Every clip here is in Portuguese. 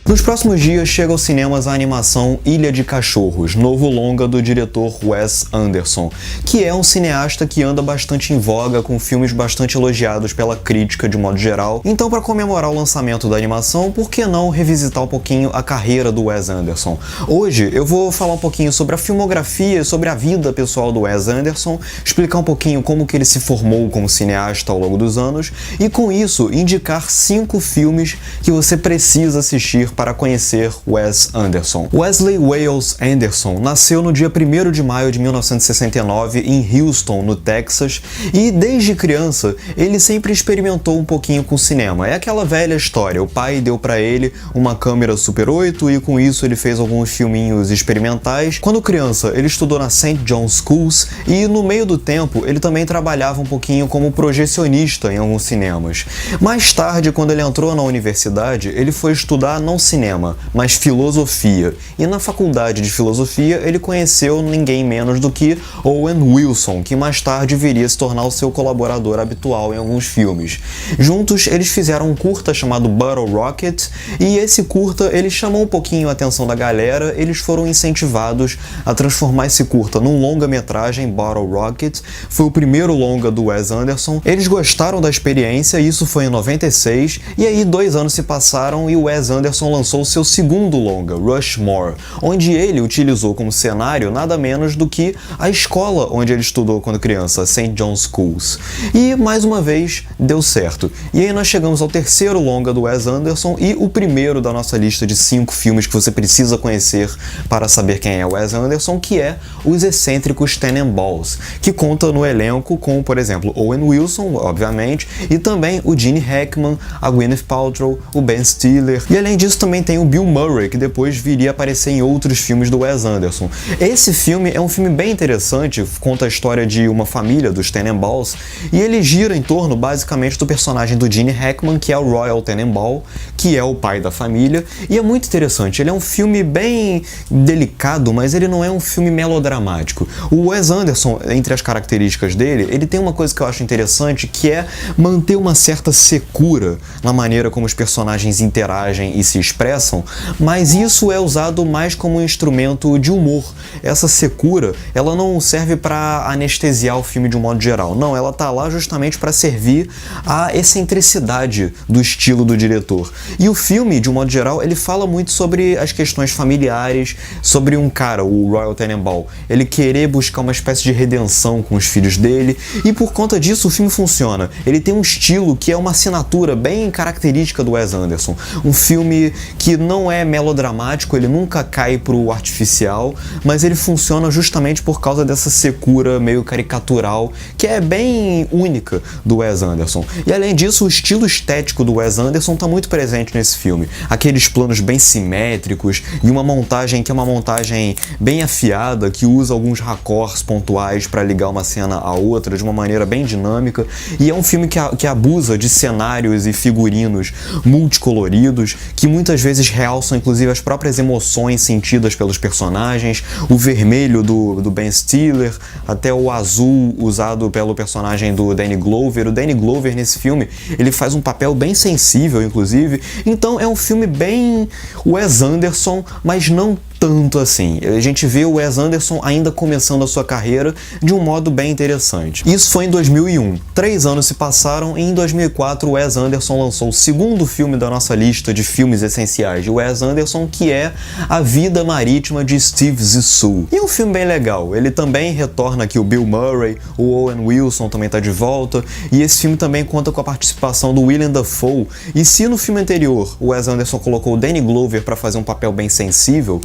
Nos próximos dias chega aos cinemas a animação Ilha de Cachorros, novo longa do diretor Wes Anderson, que é um cineasta que anda bastante em voga, com filmes bastante elogiados pela crítica de modo geral. Então, para comemorar o lançamento da animação, por que não revisitar um pouquinho a carreira do Wes Anderson? Hoje eu vou falar um pouquinho sobre a filmografia, sobre a vida pessoal do Wes Anderson, explicar um pouquinho como que ele se formou como cineasta ao longo dos anos e, com isso, indicar 5 filmes que você precisa assistir para conhecer Wes Anderson. Wesley Wales Anderson nasceu no dia 1º de maio de 1969 em Houston, no Texas, e desde criança ele sempre experimentou um pouquinho com cinema. É aquela velha história, o pai deu para ele uma câmera Super 8 e com isso ele fez alguns filminhos experimentais. Quando criança ele estudou na St. John's Schools e no meio do tempo ele também trabalhava um pouquinho como projecionista em alguns cinemas. Mais tarde, quando ele entrou na universidade, ele foi estudar não cinema, mas filosofia. E na faculdade de filosofia ele conheceu ninguém menos do que Owen Wilson, que mais tarde viria a se tornar o seu colaborador habitual em alguns filmes. Juntos eles fizeram um curta chamado Bottle Rocket, e esse curta ele chamou um pouquinho a atenção da galera. Eles foram incentivados a transformar esse curta num longa-metragem. Bottle Rocket foi o primeiro longa do Wes Anderson. Eles gostaram da experiência, isso foi em 96, e aí 2 anos se passaram e o Wes Anderson lançou seu segundo longa, Rushmore, onde ele utilizou como cenário nada menos do que a escola onde ele estudou quando criança, St. John's Schools. E mais uma vez deu certo. E aí nós chegamos ao terceiro longa do Wes Anderson e o primeiro da nossa lista de 5 filmes que você precisa conhecer para saber quem é Wes Anderson, que é Os Excêntricos Tenenbaums, que conta no elenco com, por exemplo, Owen Wilson, obviamente, e também o Gene Hackman, a Gwyneth Paltrow, o Ben Stiller, e além disso também tem o Bill Murray, que depois viria a aparecer em outros filmes do Wes Anderson. Esse filme é um filme bem interessante, conta a história de uma família dos Tenenbaums, e ele gira em torno basicamente do personagem do Gene Hackman, que é o Royal Tenenbaum, que é o pai da família, e é muito interessante. Ele é um filme bem delicado, mas ele não é um filme melodramático. O Wes Anderson, entre as características dele, ele tem uma coisa que eu acho interessante, que é manter uma certa secura na maneira como os personagens interagem e se expressam, mas isso é usado mais como um instrumento de humor. Essa secura, ela não serve para anestesiar o filme de um modo geral, não, ela tá lá justamente para servir à excentricidade do estilo do diretor. E o filme, de um modo geral, ele fala muito sobre as questões familiares, sobre um cara, o Royal Tenenbaum, ele querer buscar uma espécie de redenção com os filhos dele, e por conta disso o filme funciona. Ele tem um estilo que é uma assinatura bem característica do Wes Anderson, um filme que não é melodramático, ele nunca cai pro artificial, mas ele funciona justamente por causa dessa secura meio caricatural, que é bem única do Wes Anderson. E além disso, o estilo estético do Wes Anderson está muito presente nesse filme. Aqueles planos bem simétricos e uma montagem que é uma montagem bem afiada, que usa alguns raccords pontuais para ligar uma cena à outra de uma maneira bem dinâmica. E é um filme que abusa de cenários e figurinos multicoloridos, que muitas vezes realçam inclusive as próprias emoções sentidas pelos personagens, o vermelho do Ben Stiller, até o azul usado pelo personagem do Danny Glover. O Danny Glover nesse filme, ele faz um papel bem sensível, inclusive. Então é um filme bem Wes Anderson, mas não tanto assim. A gente vê o Wes Anderson ainda começando a sua carreira de um modo bem interessante. Isso foi em 2001. 3 anos se passaram e em 2004 o Wes Anderson lançou o segundo filme da nossa lista de filmes essenciais de Wes Anderson, que é A Vida Marítima de Steve Zissou. E é um filme bem legal. Ele também retorna aqui o Bill Murray, o Owen Wilson também está de volta, e esse filme também conta com a participação do Willem Dafoe. E se no filme anterior o Wes Anderson colocou o Danny Glover para fazer um papel bem sensível,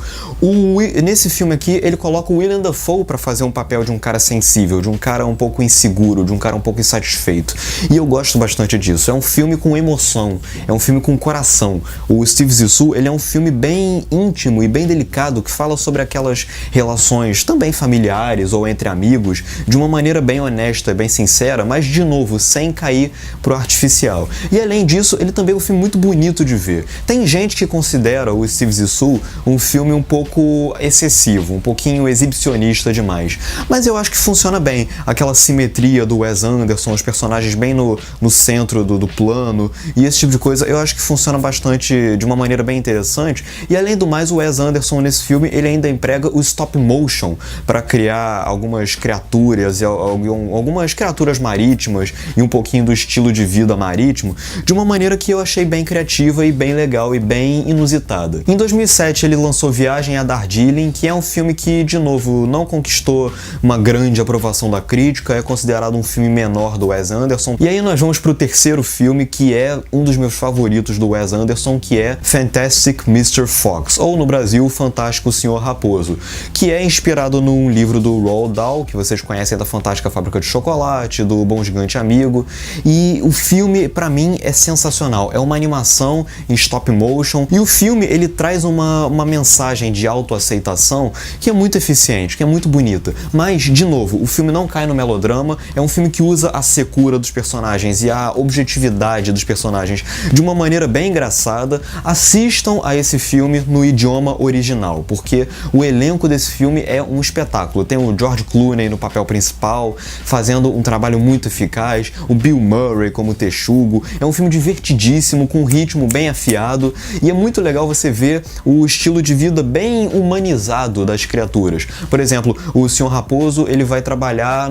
nesse filme aqui ele coloca o Willem Dafoe para fazer um papel de um cara sensível, de um cara um pouco inseguro, de um cara um pouco insatisfeito. E eu gosto bastante disso. É um filme com emoção, é um filme com coração. O Steve Zissou, ele é um filme bem íntimo e bem delicado, que fala sobre aquelas relações também familiares ou entre amigos, de uma maneira bem honesta, bem sincera, mas de novo, sem cair pro artificial. E além disso, ele também é um filme muito bonito de ver. Tem gente que considera o Steve Zissou um filme um pouco excessivo, um pouquinho exibicionista demais. Mas eu acho que funciona bem. Aquela simetria do Wes Anderson, os personagens bem no centro do plano e esse tipo de coisa, eu acho que funciona bastante, de uma maneira bem interessante. E além do mais, o Wes Anderson nesse filme, ele ainda emprega o stop motion para criar algumas criaturas, algumas criaturas marítimas e um pouquinho do estilo de vida marítimo, de uma maneira que eu achei bem criativa e bem legal e bem inusitada. Em 2007 ele lançou Viagem a Darjeeling, que é um filme que, de novo, não conquistou uma grande aprovação da crítica, é considerado um filme menor do Wes Anderson. E aí nós vamos pro terceiro filme, que é um dos meus favoritos do Wes Anderson, que é Fantastic Mr. Fox, ou no Brasil, Fantástico Sr. Raposo, que é inspirado num livro do Roald Dahl, que vocês conhecem da Fantástica Fábrica de Chocolate, do Bom Gigante Amigo, e o filme, pra mim, é sensacional. É uma animação em stop motion, e o filme, ele traz uma mensagem de autoaceitação que é muito eficiente, que é muito bonita. Mas, de novo, o filme não cai no melodrama, é um filme que usa a secura dos personagens e a objetividade dos personagens de uma maneira bem engraçada. Assistam a esse filme no idioma original, porque o elenco desse filme é um espetáculo. Tem o George Clooney no papel principal, fazendo um trabalho muito eficaz, o Bill Murray como Texugo. É um filme divertidíssimo, com um ritmo bem afiado, e é muito legal você ver o estilo de vida bem humanizado das criaturas. Por exemplo, o Sr. Raposo, ele vai trabalhar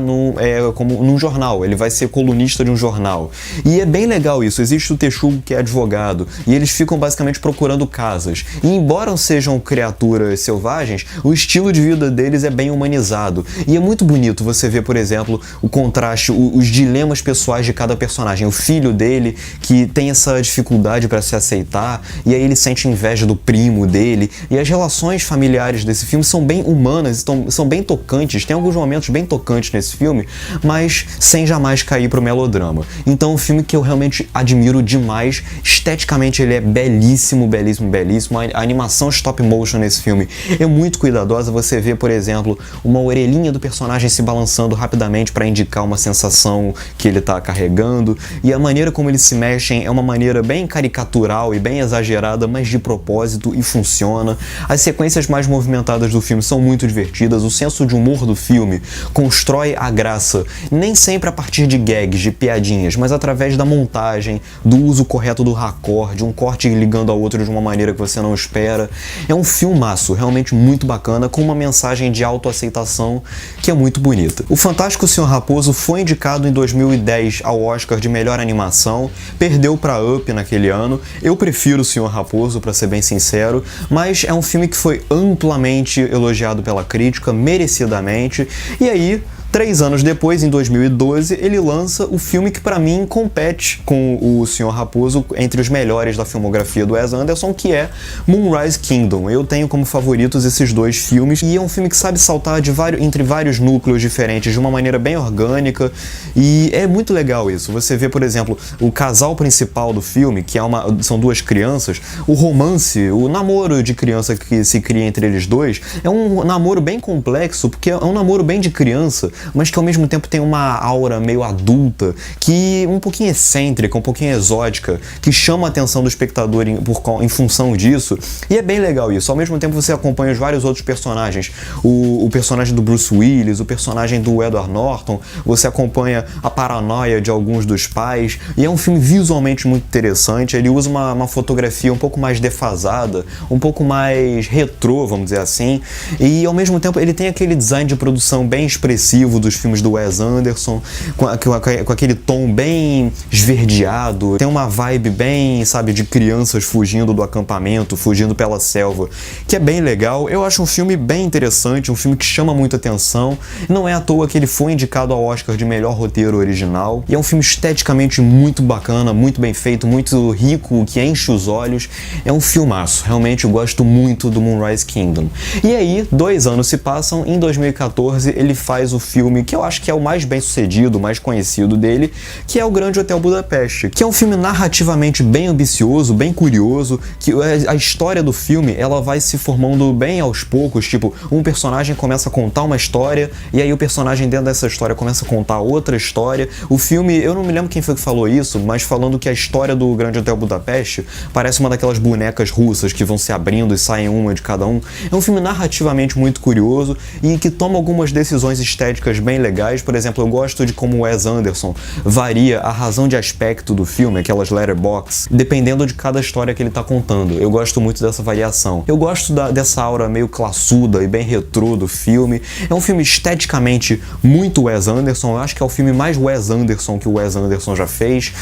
como num jornal, ele vai ser colunista de um jornal. E é bem legal isso. Existe o Texugo, que é advogado, e eles ficam basicamente procurando casas. E embora sejam criaturas selvagens, o estilo de vida deles é bem humanizado. E é muito bonito você ver, por exemplo, o contraste, os dilemas pessoais de cada personagem. O filho dele, que tem essa dificuldade para se aceitar, e aí ele sente inveja do primo dele. E as relações familiares desse filme são bem humanas, são bem tocantes. Tem alguns momentos bem tocantes nesse filme, mas sem jamais cair pro melodrama. Então é um filme que eu realmente admiro demais. Esteticamente ele é belíssimo, belíssimo, belíssimo. A animação stop motion nesse filme é muito cuidadosa. Você vê, por exemplo, uma orelhinha do personagem se balançando rapidamente para indicar uma sensação que ele está carregando. E a maneira como eles se mexem é uma maneira bem caricatural e bem exagerada, mas de propósito, e funciona. As sequências mais movimentadas do filme são muito divertidas. O senso de humor do filme constrói a graça, nem sempre a partir de gags, de piadinhas, mas através da montagem, do uso correto do raccord, de um corte ligando ao outro de uma maneira que você não espera. É um filmaço realmente muito bacana, com uma mensagem de autoaceitação que é muito bonita. O Fantástico Sr. Raposo foi indicado em 2010 ao Oscar de melhor animação, perdeu para Up naquele ano. Eu prefiro o Sr. Raposo, para ser bem sincero, mas é um filme que foi amplamente elogiado pela crítica, merecidamente. E aí, 3 anos depois, em 2012, ele lança o filme que pra mim compete com o Sr. Raposo entre os melhores da filmografia do Wes Anderson, que é Moonrise Kingdom. Eu tenho como favoritos esses dois filmes, e é um filme que sabe saltar entre vários núcleos diferentes de uma maneira bem orgânica, e é muito legal isso. Você vê, por exemplo, o casal principal do filme, que são duas crianças, o romance, o namoro de criança que se cria entre eles dois, é um namoro bem complexo, porque é um namoro bem de criança, mas que ao mesmo tempo tem uma aura meio adulta, que um pouquinho excêntrica, um pouquinho exótica, que chama a atenção do espectador em função disso, e é bem legal isso. Ao mesmo tempo você acompanha os vários outros personagens, o personagem do Bruce Willis, o personagem do Edward Norton, você acompanha a paranoia de alguns dos pais, e é um filme visualmente muito interessante. Ele usa uma fotografia um pouco mais defasada, um pouco mais retrô, vamos dizer assim, e ao mesmo tempo ele tem aquele design de produção bem expressivo dos filmes do Wes Anderson, com aquele tom bem esverdeado. Tem uma vibe bem, sabe, de crianças fugindo do acampamento, fugindo pela selva, que é bem legal. Eu acho um filme bem interessante, um filme que chama muita atenção. Não é à toa que ele foi indicado ao Oscar de melhor roteiro original, e é um filme esteticamente muito bacana, muito bem feito, muito rico, que enche os olhos. É um filmaço, realmente eu gosto muito do Moonrise Kingdom. E aí, 2 anos se passam, em 2014 ele faz o filme filme que eu acho que é o mais bem sucedido, o mais conhecido dele, que é o Grande Hotel Budapeste, que é um filme narrativamente bem ambicioso, bem curioso, que a história do filme ela vai se formando bem aos poucos, tipo, um personagem começa a contar uma história, e aí o personagem dentro dessa história começa a contar outra história. O filme, eu não me lembro quem foi que falou isso, mas falando que a história do Grande Hotel Budapeste parece uma daquelas bonecas russas que vão se abrindo e saem uma de cada um. É um filme narrativamente muito curioso e que toma algumas decisões estéticas bem legais. Por exemplo, eu gosto de como o Wes Anderson varia a razão de aspecto do filme, aquelas letterbox, dependendo de cada história que ele tá contando. Eu gosto muito dessa variação. Eu gosto dessa aura meio classuda e bem retrô do filme. É um filme esteticamente muito Wes Anderson. Eu acho que é o filme mais Wes Anderson que o Wes Anderson já fez.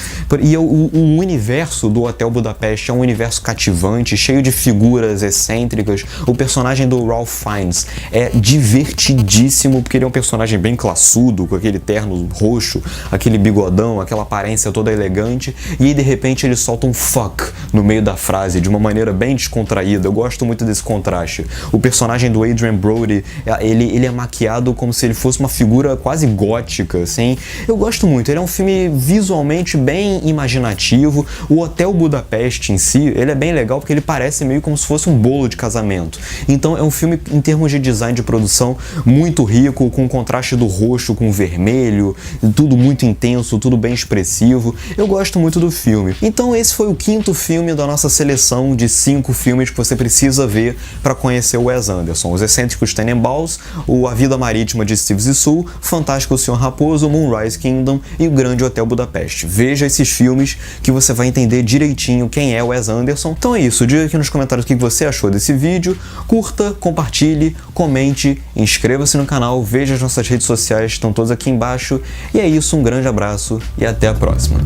E o universo do Hotel Budapeste é um universo cativante, cheio de figuras excêntricas. O personagem do Ralph Fiennes é divertidíssimo, porque ele é um personagem bem classudo, com aquele terno roxo, aquele bigodão, aquela aparência toda elegante, e aí de repente ele solta um fuck no meio da frase, de uma maneira bem descontraída. Eu gosto muito desse contraste. O personagem do Adrien Brody, ele é maquiado como se ele fosse uma figura quase gótica, assim. Eu gosto muito, ele é um filme visualmente bem imaginativo. O Hotel Budapeste em si, ele é bem legal porque ele parece meio como se fosse um bolo de casamento. Então é um filme, em termos de design de produção, muito rico, com o contraste do roxo com o vermelho, tudo muito intenso, tudo bem expressivo. Eu gosto muito do filme. Então esse foi o quinto filme da nossa seleção de 5 filmes que você precisa ver para conhecer o Wes Anderson. Os Excêntricos Tenenbaums, o A Vida Marítima de Steve Zissou, Fantástico Senhor Raposo, Moonrise Kingdom e o Grande Hotel Budapeste. Veja esses filmes que você vai entender direitinho quem é o Wes Anderson. Então é isso, diga aqui nos comentários o que você achou desse vídeo, curta, compartilhe, comente, inscreva-se no canal, veja as nossas redes sociais, estão todas aqui embaixo. E é isso, um grande abraço e até a próxima.